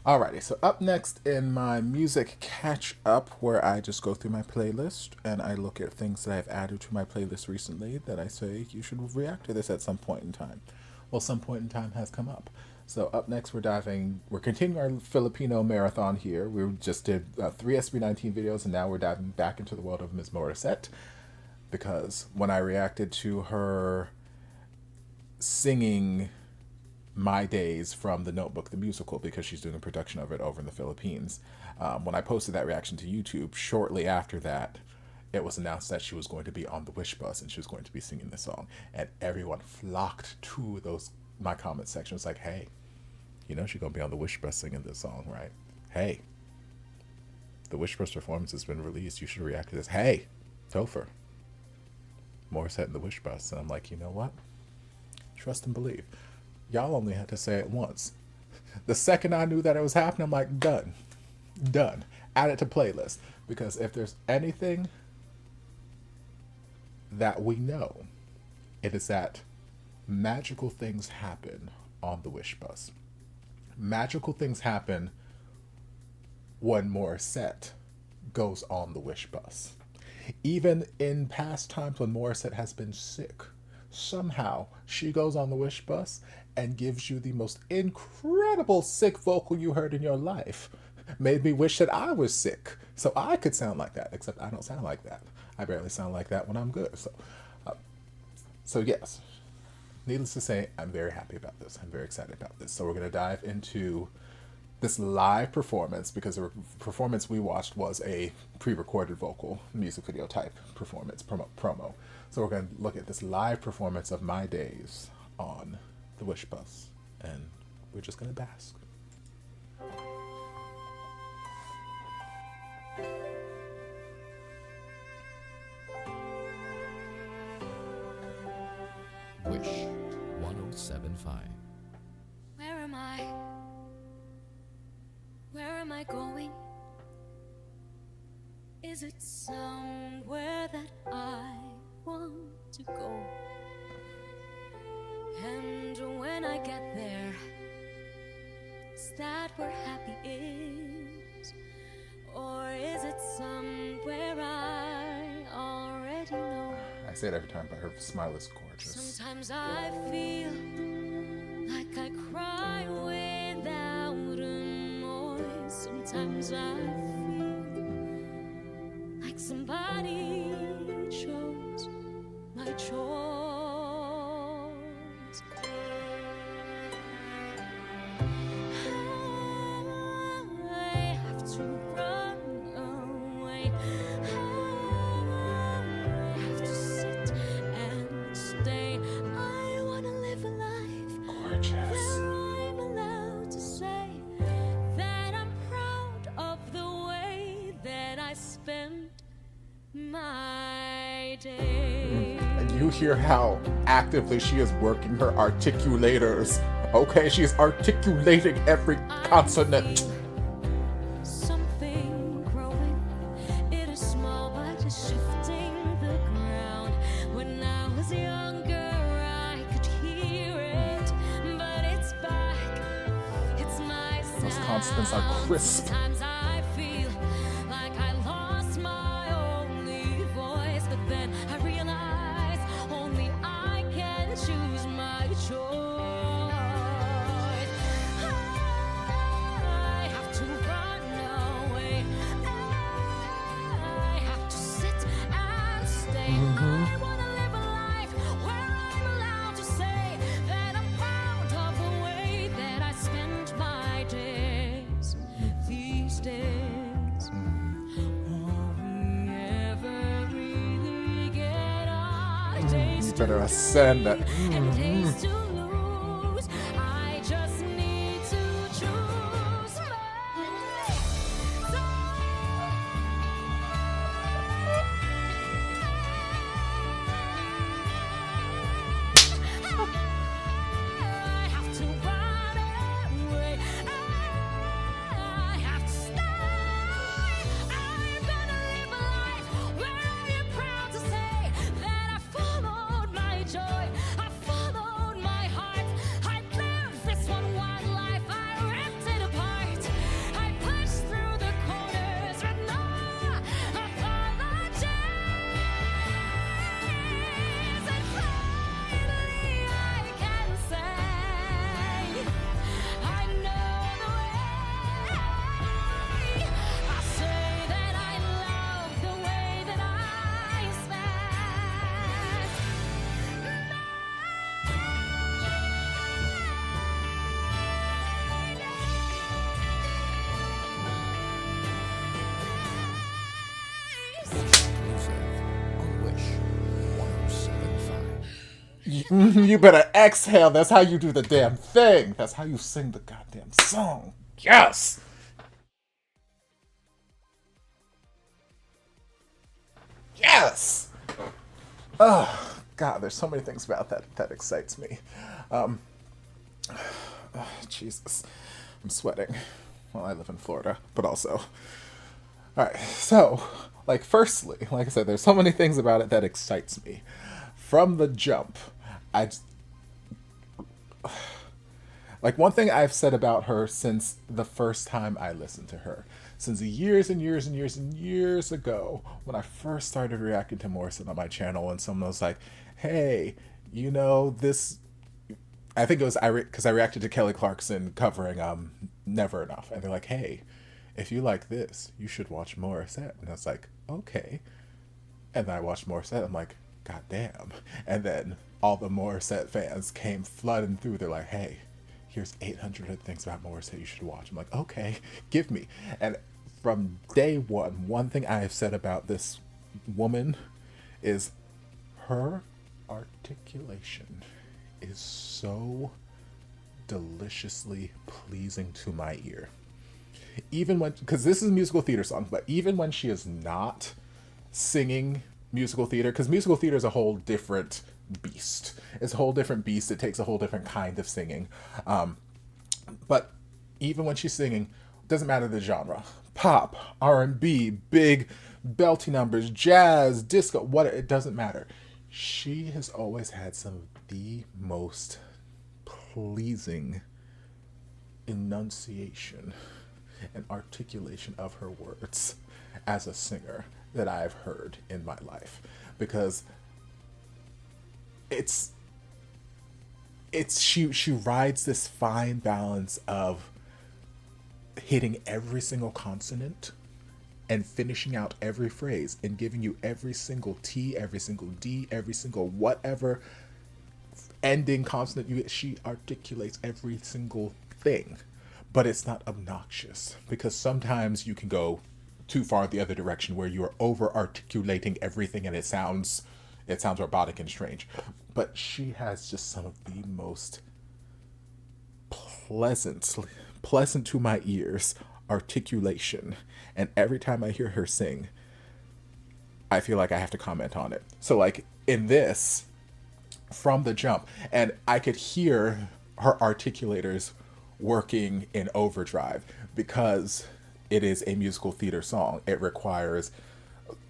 Alrighty, so up next in my music catch up, where I just go through my playlist and I look at things that I've added to my playlist recently that I say you should react to this at some point in time. Well, some point in time has come up. So up next, we're continuing our Filipino marathon here. We just did three SB19 videos, and now we're diving back into the world of Ms. Morissette, because when I reacted to her singing My Days from The Notebook, the musical, because she's doing a production of it over in the Philippines. When I posted that reaction to YouTube, shortly after that, it was announced that she was going to be on the Wish Bus and she was going to be singing the song. And everyone flocked to my comment section. It was like, hey, you know she's going to be on the Wish Bus singing this song, right? Hey, the Wish Bus performance has been released. You should react to this. Hey, Topher, Morissette in the Wish Bus. And I'm like, you know what? Trust and believe. Y'all only had to say it once. The second I knew that it was happening, I'm like, done. Done. Add it to playlist. Because if there's anything that we know, it is that magical things happen on the Wish Bus. Magical things happen when Morissette goes on the Wish Bus. Even in past times when Morissette has been sick, somehow she goes on the Wish Bus and gives you the most incredible sick vocal you heard in your life. Made me wish that I was sick so I could sound like that, except I don't sound like that. I barely sound like that when I'm good. So yes, needless to say, I'm very happy about this. I'm very excited about this. So we're going to dive into this live performance, because the performance we watched was a pre-recorded vocal music video type performance promo. So we're going to look at this live performance of My Days on the Wish Bus, and we're just going to bask. Wish 1075. Where am I? Where am I going? Is it somewhere that I want to go? And when I get there, is that where happy is? Or is it somewhere I already know? I say it every time, but her smile is gorgeous. Sometimes I feel like I cry without a noise. Sometimes I feel like somebody chose my choice. I have to run away. I have to sit and stay. I wanna live a life Gorgeous. where I'm allowed to say that I'm proud of the way that I spent my day. And you hear how actively she is working her articulators. Okay, she is articulating every consonant. Something growing. It is small, but it's shifting the ground. When I was younger, I could hear it, but it's back. It's my sound. Those consonants are crisp. Sometimes I feel like I lost my only voice, but then I realize only I can choose my choice. I have to run away. I have to sit and stay. I wanna live a life where I'm allowed to say that I'm proud of the way that I spend my days these days. Will we ever really get our days You to better ascend that. and days to lose? I just need to choose I have to run away. I have to stay. I'm gonna live a life where I am proud to say that I followed my joy. I followed my You better exhale. That's how you do the damn thing. That's how you sing the goddamn song. Yes. Yes. Oh God, there's so many things about that excites me. Um, Jesus, I'm sweating. Well, I live in Florida, but also, all right. So, like, firstly, like I said, there's so many things about it that excites me. From the jump, I like one thing I've said about her since the first time I listened to her, since years and years and years and years ago, when I first started reacting to Morrison on my channel, and someone was like, "Hey, you know this." I think it was because I reacted to Kelly Clarkson covering "Never Enough," and they're like, "Hey, if you like this, you should watch Morissette." And I was like, "Okay." And then I watched Morissette. I'm like, "God damn!" And then all the Morissette fans came flooding through. They're like, "Hey, here's 800 things about Morissette you should watch." I'm like, "Okay, give me." And from day one thing I have said about this woman is her articulation is so deliciously pleasing to my ear. Even when, because this is a musical theater song, but even when she is not singing musical theater, because musical theater is a whole different beast. It's a whole different beast. It takes a whole different kind of singing. But even when she's singing, doesn't matter the genre. Pop, R&B, big belty numbers, jazz, disco, what, it doesn't matter. She has always had some of the most pleasing enunciation and articulation of her words as a singer that I've heard in my life, because it's she rides this fine balance of hitting every single consonant and finishing out every phrase and giving you every single T, every single D, every single whatever ending consonant you get. She articulates every single thing, but it's not obnoxious, because sometimes you can go too far the other direction where you are over articulating everything and it sounds robotic and strange. But she has just some of the most pleasant to my ears articulation, and every time I hear her sing, I feel like I have to comment on it. So like in this, from the jump, and I could hear her articulators working in overdrive, because it is a musical theater song. It requires,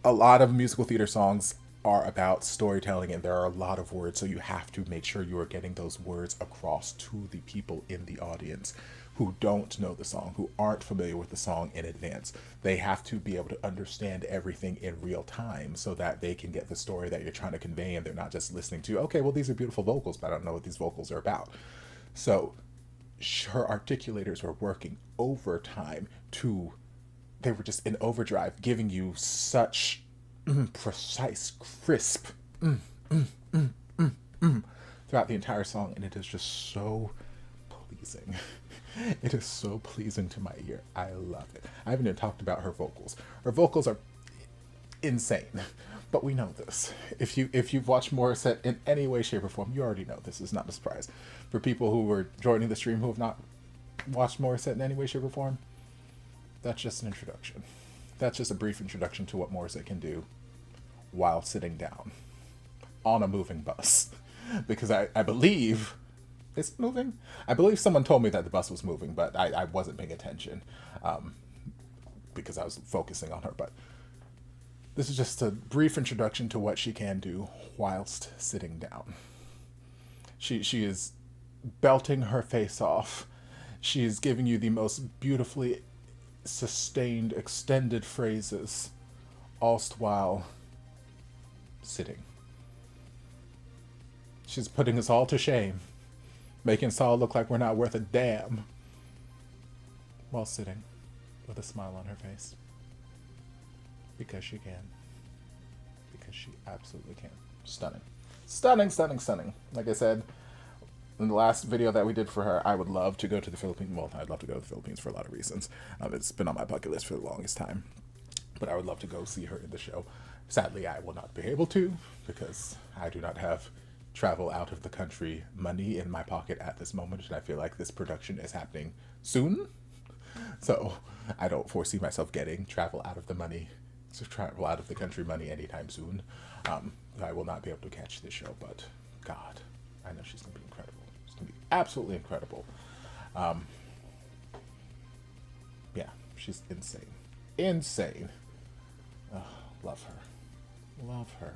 a lot of musical theater songs are about storytelling, and there are a lot of words, so you have to make sure you are getting those words across to the people in the audience who don't know the song, who aren't familiar with the song in advance. They have to be able to understand everything in real time so that they can get the story that you're trying to convey, and they're not just listening to, okay, well, these are beautiful vocals, but I don't know what these vocals are about. So her articulators were working overtime they were just in overdrive, giving you such precise, crisp throughout the entire song, and it is just so pleasing. It is so pleasing to my ear. I love it. I haven't even talked about her vocals. Her vocals are insane, but we know this. If you've watched Morissette in any way, shape, or form, you already know this is not a surprise. For people who are joining the stream who have not watched Morissette in any way, shape, or form, that's just an introduction. That's just a brief introduction to what Morissette can do while sitting down on a moving bus. Because I believe it's moving. I believe someone told me that the bus was moving, but I wasn't paying attention because I was focusing on her. But this is just a brief introduction to what she can do whilst sitting down. She is belting her face off. She is giving you the most beautifully sustained, extended phrases, all while sitting. She's putting us all to shame, making us all look like we're not worth a damn, while sitting with a smile on her face. Because she can. Because she absolutely can. Stunning. Stunning, stunning, stunning. Like I said, in the last video that we did for her, I would love to go to the Philippines. Well, I'd love to go to the Philippines for a lot of reasons. It's been on my bucket list for the longest time. But I would love to go see her in the show. Sadly, I will not be able to, because I do not have travel out of the country money in my pocket at this moment, and I feel like this production is happening soon. So I don't foresee myself getting travel out of the money, so travel out of the country money anytime soon. I will not be able to catch this show, but God, I know she's gonna be incredible. It's gonna be absolutely incredible. Yeah, she's insane, insane. Oh, love her, love her.